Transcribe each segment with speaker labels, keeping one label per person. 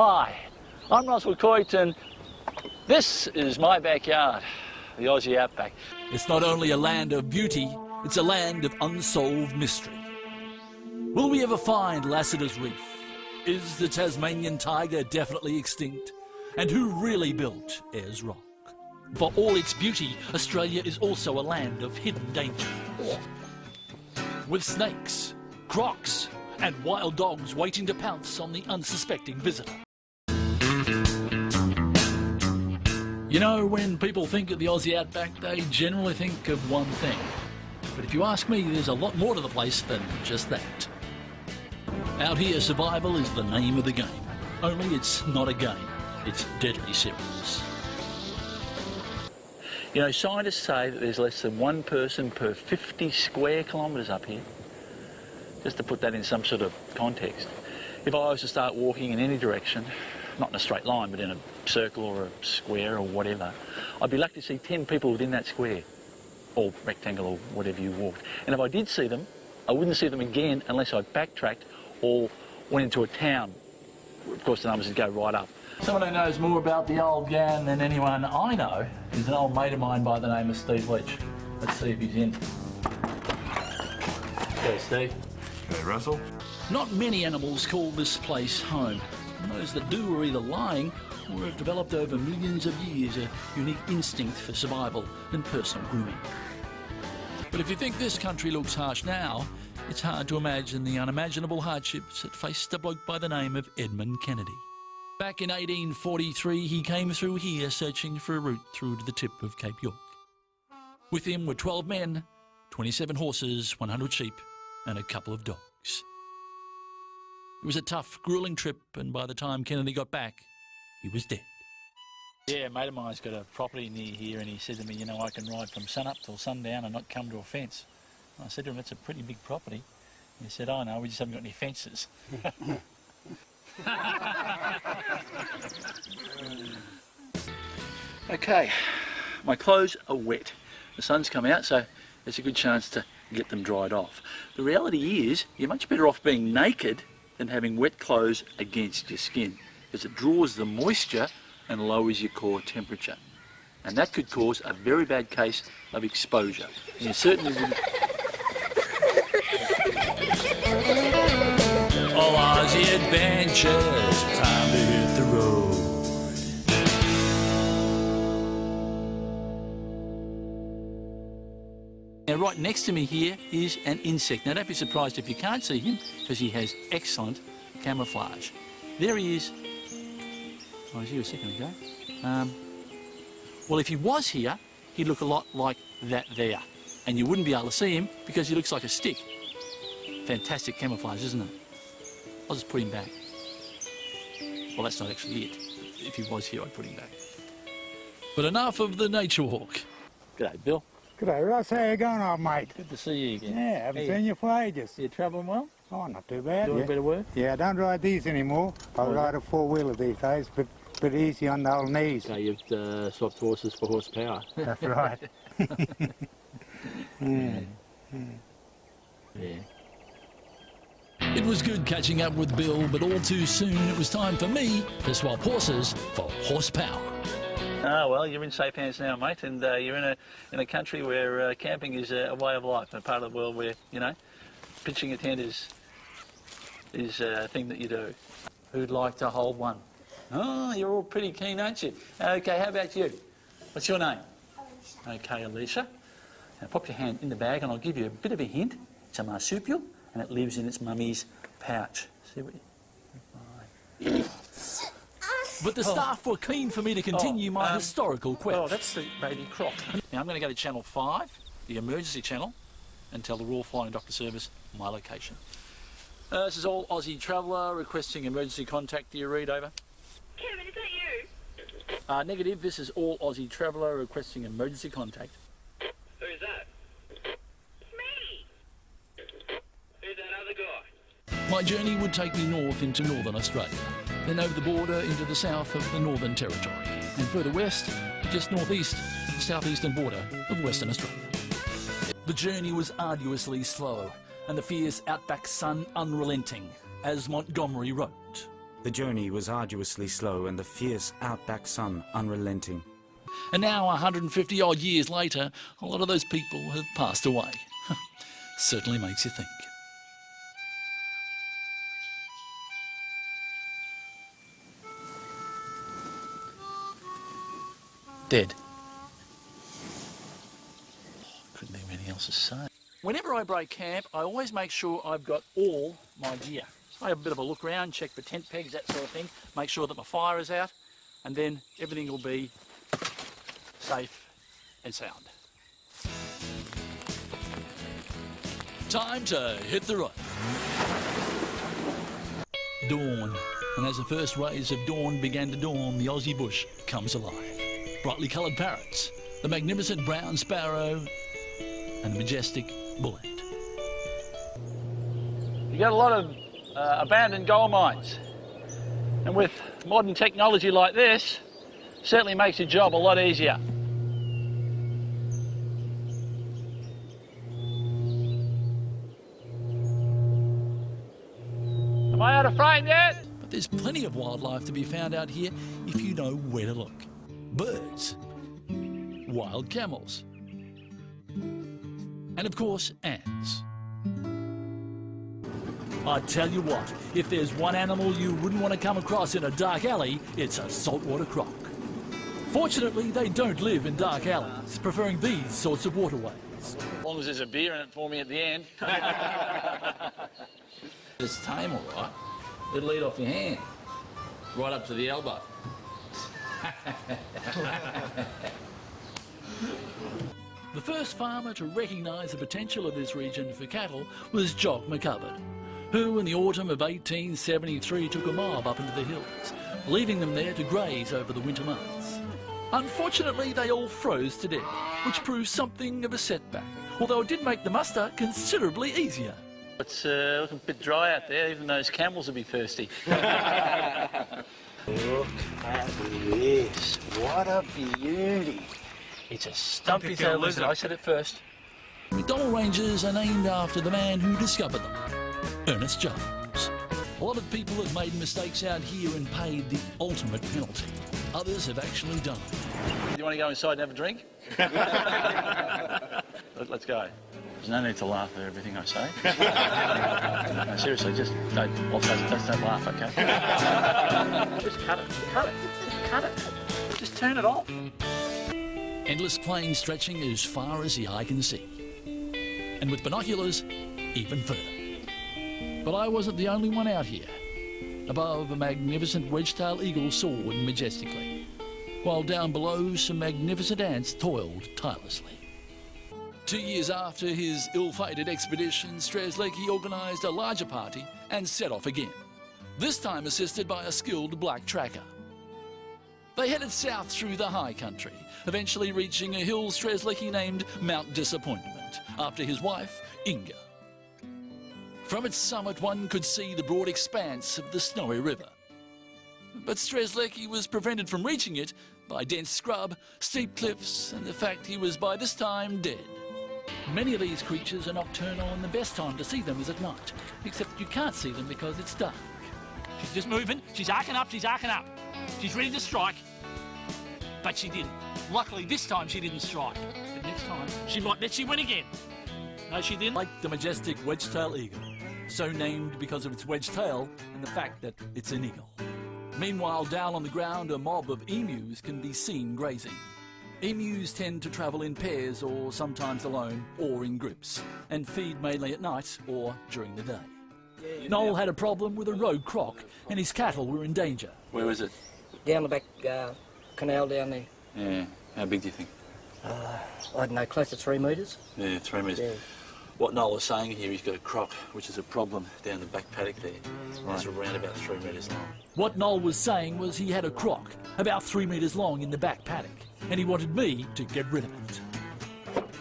Speaker 1: Hi, I'm Russell Coit and this is my backyard, the Aussie outback.
Speaker 2: It's not only a land of beauty, it's a land of unsolved mystery. Will we ever find Lassiter's Reef? Is the Tasmanian tiger definitely extinct? And who really built Ayers Rock? For all its beauty, Australia is also a land of hidden danger. With snakes, crocs, and wild dogs waiting to pounce on the unsuspecting visitor. You know, when people think of the Aussie outback, they generally think of one thing. But if you ask me, there's a lot more to the place than just that. Out here, survival is the name of the game. Only it's not a game, it's deadly serious.
Speaker 1: You know, scientists say that there's less than one person per 50 square kilometres up here. Just to put that in some sort of context. If I was to start walking in any direction, not in a straight line, but in a circle or a square or whatever, I'd be lucky to see 10 people within that square, or rectangle or whatever you walked. And if I did see them, I wouldn't see them again unless I backtracked or went into a town. Of course, the numbers would go right up. Someone who knows more about the old Gan than anyone I know is an old mate of mine by the name of Steve Leach. Let's see if he's in. Okay, Steve.
Speaker 3: Hey, Russell.
Speaker 2: Not many animals call this place home. And those that do are either lying or have developed over millions of years a unique instinct for survival and personal grooming. But if you think this country looks harsh now, it's hard to imagine the unimaginable hardships that faced a bloke by the name of Edmund Kennedy. Back in 1843, he came through here searching for a route through to the tip of Cape York. With him were 12 men, 27 horses, 100 sheep, and a couple of dogs. It was a tough, gruelling trip, and by the time Kennedy got back, he was dead.
Speaker 1: Yeah, a mate of mine's got a property near here, and he said to me, you know, I can ride from sun up till sundown and not come to a fence. And I said to him, it's a pretty big property. And he said, oh no, we just haven't got any fences. Okay, my clothes are wet. The sun's come out, so there's a good chance to get them dried off. The reality is, you're much better off being naked than having wet clothes against your skin, because it draws the moisture and lowers your core temperature. And that could cause a very bad case of exposure. And you certainly wouldn't...
Speaker 2: All Aussie adventures, time to hit the road.
Speaker 1: Now, right next to me here is an insect. Now, don't be surprised if you can't see him, because he has excellent camouflage. There he is. I was here a second ago. Well, if he was here, he'd look a lot like that there. And you wouldn't be able to see him because he looks like a stick. Fantastic camouflage, isn't it? I'll just put him back. Well, that's not actually it. If he was here, I'd put him back.
Speaker 2: But enough of the nature walk.
Speaker 1: G'day, Bill.
Speaker 4: G'day, Russ. How you going, old mate?
Speaker 1: Good to see you again.
Speaker 4: Yeah, haven't seen you for ages.
Speaker 1: You travelling well?
Speaker 4: Oh, not too bad.
Speaker 1: Doing a bit of work?
Speaker 4: Yeah, I don't ride these anymore. I ride a four-wheeler these days, but easy on the old knees.
Speaker 1: So you've swapped horses for horsepower.
Speaker 4: That's right.
Speaker 1: Yeah.
Speaker 2: It was good catching up with Bill, but all too soon it was time for me to swap horses for horsepower.
Speaker 1: Ah, well, you're in safe hands now, mate, and you're in a country where camping is a way of life, a part of the world where, you know, pitching a tent is a thing that you do. Who'd like to hold one? Oh, you're all pretty keen, aren't you? Okay, how about you? What's your name? Alicia. Okay, Alicia. Now pop your hand in the bag and I'll give you a bit of a hint. It's a marsupial and it lives in its mummy's pouch. See what you...
Speaker 2: But the staff were keen for me to continue my historical quest.
Speaker 1: Oh, that's the baby croc. Now I'm going to go to channel 5, the emergency channel, and tell the Royal Flying Doctor Service my location. This is All Aussie Traveller requesting emergency contact. Do you read over?
Speaker 5: Kevin, is that you?
Speaker 1: Negative, this is All Aussie Traveller requesting emergency contact.
Speaker 5: Who's that? It's me! Who's that other guy?
Speaker 2: My journey would take me north into northern Australia, then over the border into the south of the Northern Territory, and further west, just northeast to the southeastern border of Western Australia. The journey was arduously slow, and the fierce outback sun unrelenting, as Montgomery wrote.
Speaker 3: The journey was arduously slow and the fierce outback sun unrelenting.
Speaker 2: And now, 150 odd years later, a lot of those people have passed away. Certainly makes you think.
Speaker 1: Dead. Couldn't think of anything else to say.
Speaker 2: Whenever I break camp, I always make sure I've got all my gear. I have a bit of a look around, check for tent pegs, that sort of thing, make sure that my fire is out, and then everything will be safe and sound. Time to hit the road. Dawn, and as the first rays of dawn began to dawn, the Aussie bush comes alive. Brightly coloured parrots, the magnificent brown sparrow, and the majestic bullet.
Speaker 1: You got a lot of abandoned gold mines, and with modern technology like this, certainly makes your job a lot easier. Am I out of frame yet?
Speaker 2: But there's plenty of wildlife to be found out here if you know where to look. Birds, wild camels, and of course ants. I tell you what, if there's one animal you wouldn't want to come across in a dark alley, it's a saltwater croc. Fortunately, they don't live in dark alleys, preferring these sorts of waterways.
Speaker 1: As long as there's a beer in it for me at the end. It's tame, all right. It'll eat off your hand, right up to the elbow.
Speaker 2: The first farmer to recognise the potential of this region for cattle was Jock McCubbin, who in the autumn of 1873 took a mob up into the hills, leaving them there to graze over the winter months. Unfortunately, they all froze to death, which proved something of a setback, although it did make the muster considerably easier.
Speaker 1: It's looking a bit dry out there, even those camels will be thirsty. Look at this, what a beauty. It's a stumpy-tailed lizard, I said it first.
Speaker 2: McDonnell Ranges are named after the man who discovered them, Ernest Jones. A lot of people have made mistakes out here and paid the ultimate penalty. Others have actually done it.
Speaker 1: Do you want to go inside and have a drink? Let's go. There's no need to laugh at everything I say. No, seriously, just don't laugh, okay? Just cut it, cut it. Just turn it off.
Speaker 2: Endless plain stretching as far as the eye can see. And with binoculars, even further. But I wasn't the only one out here. Above, a magnificent wedge-tailed eagle soared majestically, while down below, some magnificent ants toiled tirelessly. 2 years after his ill-fated expedition, Strzelecki organised a larger party and set off again, this time assisted by a skilled black tracker. They headed south through the high country, eventually reaching a hill Strzelecki named Mount Disappointment, after his wife, Inga. From its summit, one could see the broad expanse of the snowy river. But Strzelecki was prevented from reaching it by dense scrub, steep cliffs, and the fact he was by this time dead. Many of these creatures are nocturnal, and the best time to see them is at night, except you can't see them because it's dark.
Speaker 6: She's just moving. She's arcing up. She's ready to strike. But she didn't. Luckily, this time she didn't strike. But next time, she might. She went again. No, she didn't.
Speaker 2: Like the majestic wedge-tailed eagle, so named because of its wedge tail and the fact that it's an eagle. Meanwhile, down on the ground, a mob of emus can be seen grazing. Emus tend to travel in pairs or sometimes alone or in groups, and feed mainly at night or during the day. Noel had a problem with a rogue croc, and his cattle were in danger.
Speaker 1: Where is it?
Speaker 7: Down the back canal down there.
Speaker 1: Yeah, how big do you think?
Speaker 7: I don't know, close to 3 metres.
Speaker 1: Yeah, 3 metres.
Speaker 7: Yeah.
Speaker 1: What Noel was saying here, he's got a croc, which is a problem down the back paddock there. Right. It's around about 3 metres long.
Speaker 2: What Noel was saying was he had a croc about 3 metres long in the back paddock, and he wanted me to get rid of it.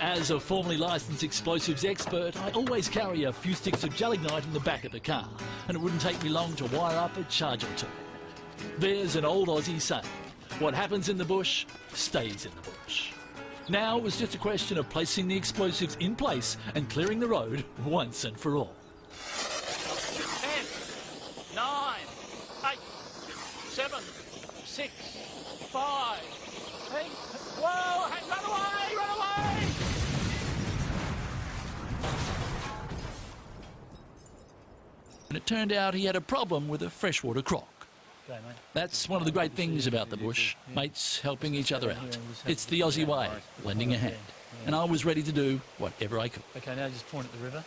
Speaker 2: As a formerly licensed explosives expert, I always carry a few sticks of gelignite in the back of the car, and it wouldn't take me long to wire up a charge or two. There's an old Aussie saying, what happens in the bush, stays in the bush. Now it was just a question of placing the explosives in place and clearing the road once and for all.
Speaker 6: 10, 9, 8,
Speaker 2: And it turned out he had a problem with a freshwater croc. That's one of the great things about the bush, mates helping each other out. It's the Aussie way, lending a hand. And I was ready to do whatever I could.
Speaker 6: Okay, now just point at the river.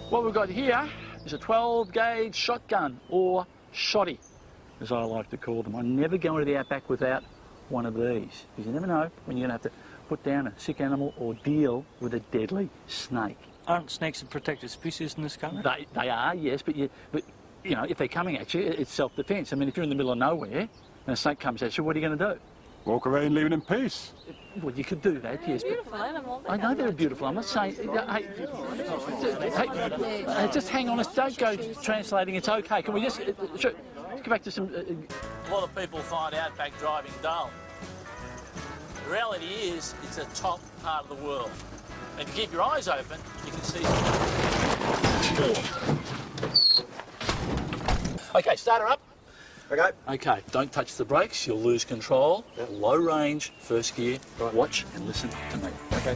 Speaker 6: What we've got here is a 12-gauge shotgun, or shotty, as I like to call them. I never go into the outback without one of these, because you never know when you're going to have to put down a sick animal or deal with a deadly snake.
Speaker 8: Aren't snakes a protected species in this country?
Speaker 6: They are, yes, but you know, if they're coming at you, it's self-defence. I mean, if you're in the middle of nowhere and a snake comes at you, what are you going to do?
Speaker 9: Walk away and leave it in peace.
Speaker 6: Well, you could do that, yes.
Speaker 10: Beautiful animal.
Speaker 6: I know they're beautiful. I'm not saying. Hey, just hang on. Don't go translating. It's okay. Can we just go back to some?
Speaker 8: A lot of people find outback driving dull. The reality is, it's a top part of the world. And if you keep your eyes open, you can see.
Speaker 6: Okay, start her up.
Speaker 7: Okay.
Speaker 6: Okay, don't touch the brakes. You'll lose control. Low range, first gear. Right. Watch and listen to me.
Speaker 7: Okay.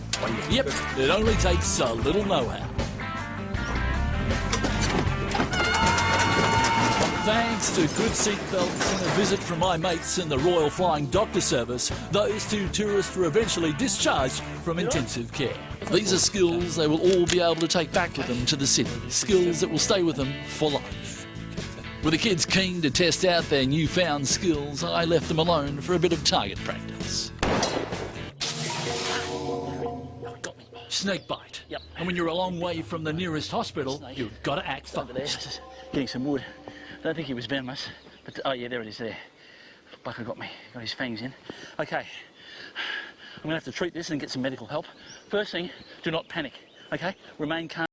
Speaker 2: Yep, it only takes a little know-how. Thanks to good seatbelts and a visit from my mates in the Royal Flying Doctor Service, those two tourists were eventually discharged from intensive care. These are skills they will all be able to take back with them to the city, skills that will stay with them for life. With the kids keen to test out their newfound skills, I left them alone for a bit of target practice. Snake bite.
Speaker 6: Yep.
Speaker 2: And when you're a long way from the nearest hospital, you've got to act fast.
Speaker 6: Getting some wood. I don't think he was venomous, but oh yeah, there it is there. Bucker got me, got his fangs in. Okay, I'm gonna have to treat this and get some medical help. First thing, do not panic, okay? Remain calm.